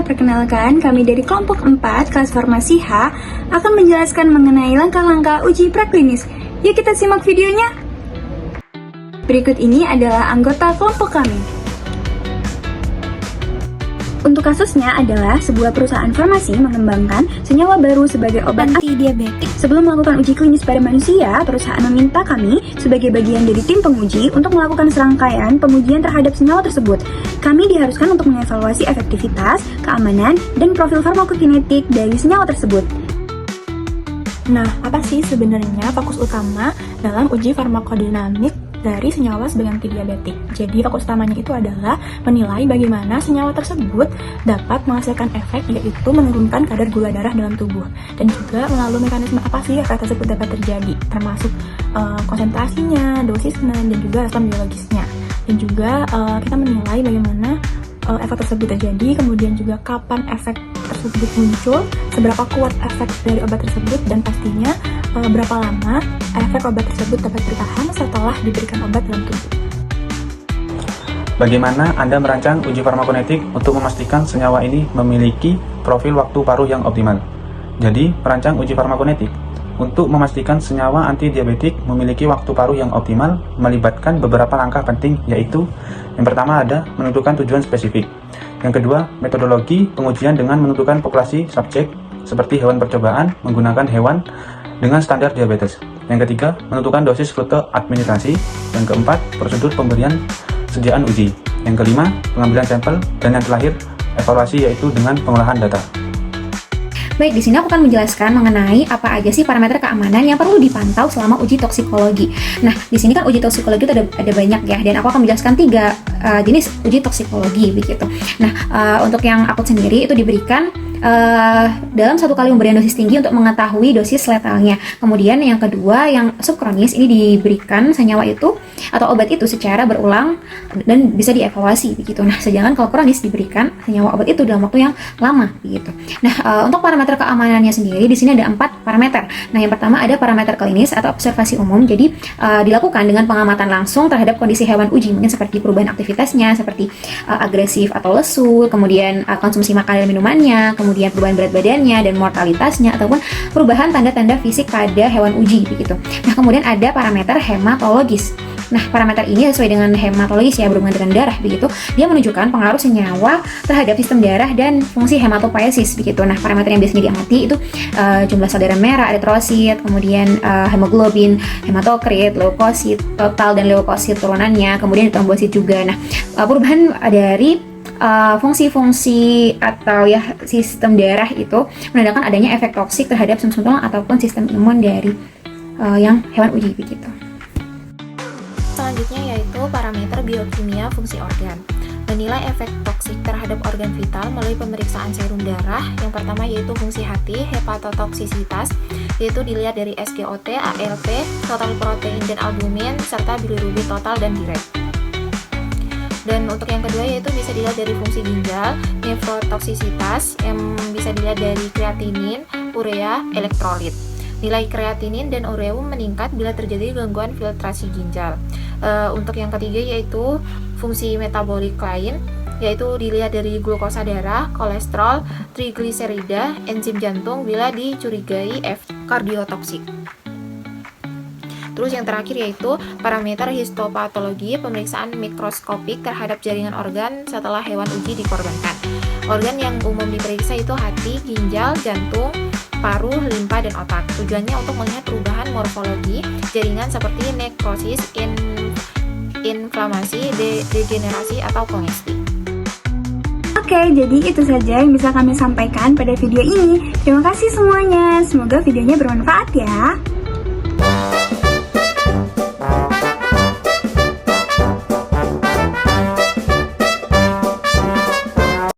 perkenalkan kami dari kelompok 4 kelas farmasi H akan menjelaskan mengenai langkah-langkah uji preklinis. Yuk kita simak videonya. Berikut ini adalah anggota kelompok kami. Untuk kasusnya adalah sebuah perusahaan farmasi mengembangkan senyawa baru sebagai obat anti-diabetik. Sebelum melakukan uji klinis pada manusia, perusahaan meminta kami sebagai bagian dari tim penguji untuk melakukan serangkaian pengujian terhadap senyawa tersebut. Kami diharuskan untuk mengevaluasi efektivitas, keamanan, dan profil farmakokinetik dari senyawa tersebut. Nah, apa sih sebenarnya fokus utama dalam uji farmakodinamik dari senyawa sebagai antidiabetik? Jadi fokus utamanya itu adalah menilai bagaimana senyawa tersebut dapat menghasilkan efek, yaitu menurunkan kadar gula darah dalam tubuh, dan juga melalui mekanisme apa sih efek tersebut dapat terjadi, termasuk konsentrasinya, dosisnya, dan juga respon biologisnya. Dan juga kita menilai bagaimana efek tersebut terjadi, kemudian juga kapan efek tersebut muncul, seberapa kuat efek dari obat tersebut, dan pastinya berapa lama efek obat tersebut dapat bertahan setelah diberikan obat dalam tubuh. Bagaimana Anda merancang uji farmakokinetik untuk memastikan senyawa ini memiliki profil waktu paruh yang optimal? Jadi, merancang uji farmakokinetik untuk memastikan senyawa antidiabetik memiliki waktu paruh yang optimal melibatkan beberapa langkah penting, yaitu yang pertama ada menentukan tujuan spesifik. Yang kedua, metodologi pengujian dengan menentukan populasi subjek seperti hewan percobaan menggunakan hewan dengan standar diabetes. Yang ketiga, menentukan dosis rute administrasi. Yang keempat, prosedur pemberian sediaan uji. Yang kelima, pengambilan sampel. Dan yang terakhir, evaluasi yaitu dengan pengolahan data. Baik, di sini aku akan menjelaskan mengenai apa aja sih parameter keamanan yang perlu dipantau selama uji toksikologi. Nah, di sini kan uji toksikologi itu ada banyak ya, dan aku akan menjelaskan 3 jenis uji toksikologi begitu. Nah, untuk yang akut sendiri itu diberikan dalam 1 kali pemberian dosis tinggi untuk mengetahui dosis letalnya. Kemudian yang kedua, yang subkronis, ini diberikan senyawa itu atau obat itu secara berulang dan bisa dievaluasi begitu. Nah, sedangkan kalau kronis diberikan senyawa obat itu dalam waktu yang lama begitu. Nah, untuk parameter keamanannya sendiri di sini ada 4 parameter. Nah, yang pertama ada parameter klinis atau observasi umum. Jadi dilakukan dengan pengamatan langsung terhadap kondisi hewan uji, mungkin seperti perubahan aktivitasnya, seperti agresif atau lesu, kemudian konsumsi makanan dan minumannya, kemudian perubahan berat badannya dan mortalitasnya, ataupun perubahan tanda-tanda fisik pada hewan uji begitu. Nah, kemudian ada parameter hematologis. Nah, parameter ini sesuai dengan hematologis ya, berhubungan dengan darah begitu. Dia menunjukkan pengaruh senyawa terhadap sistem darah dan fungsi hematopoiesis begitu. Nah, parameter yang biasanya diamati itu jumlah sel darah merah, eritrosit, kemudian hemoglobin, hematokrit, leukosit total dan leukosit turunannya, kemudian trombosit juga. Nah, perubahan dari fungsi-fungsi atau ya sistem darah itu menandakan adanya efek toksik terhadap sum-sum tulang ataupun sistem imun dari yang hewan uji begitu. Selanjutnya yaitu parameter biokimia fungsi organ. Menilai efek toksik terhadap organ vital melalui pemeriksaan serum darah. Yang pertama yaitu fungsi hati, hepatotoksisitas, yaitu dilihat dari SGOT, ALP, total protein dan albumin, serta bilirubin total dan direct. Dan untuk yang kedua yaitu bisa dilihat dari fungsi ginjal, nefrotoksisitas, yang bisa dilihat dari kreatinin, urea, elektrolit. Nilai kreatinin dan ureum meningkat bila terjadi gangguan filtrasi ginjal. Untuk yang ketiga yaitu fungsi metabolik lain, yaitu dilihat dari glukosa darah, kolesterol, trigliserida, enzim jantung bila dicurigai kardiotoksik. Terus yang terakhir yaitu parameter histopatologi, pemeriksaan mikroskopik terhadap jaringan organ setelah hewan uji dikorbankan. Organ yang umum diperiksa itu hati, ginjal, jantung, paru, limpa, dan otak. Tujuannya untuk melihat perubahan morfologi jaringan seperti nekrosis, inflamasi, degenerasi, atau kongesti. Oke, jadi itu saja yang bisa kami sampaikan pada video ini. Terima kasih semuanya. Semoga videonya bermanfaat ya.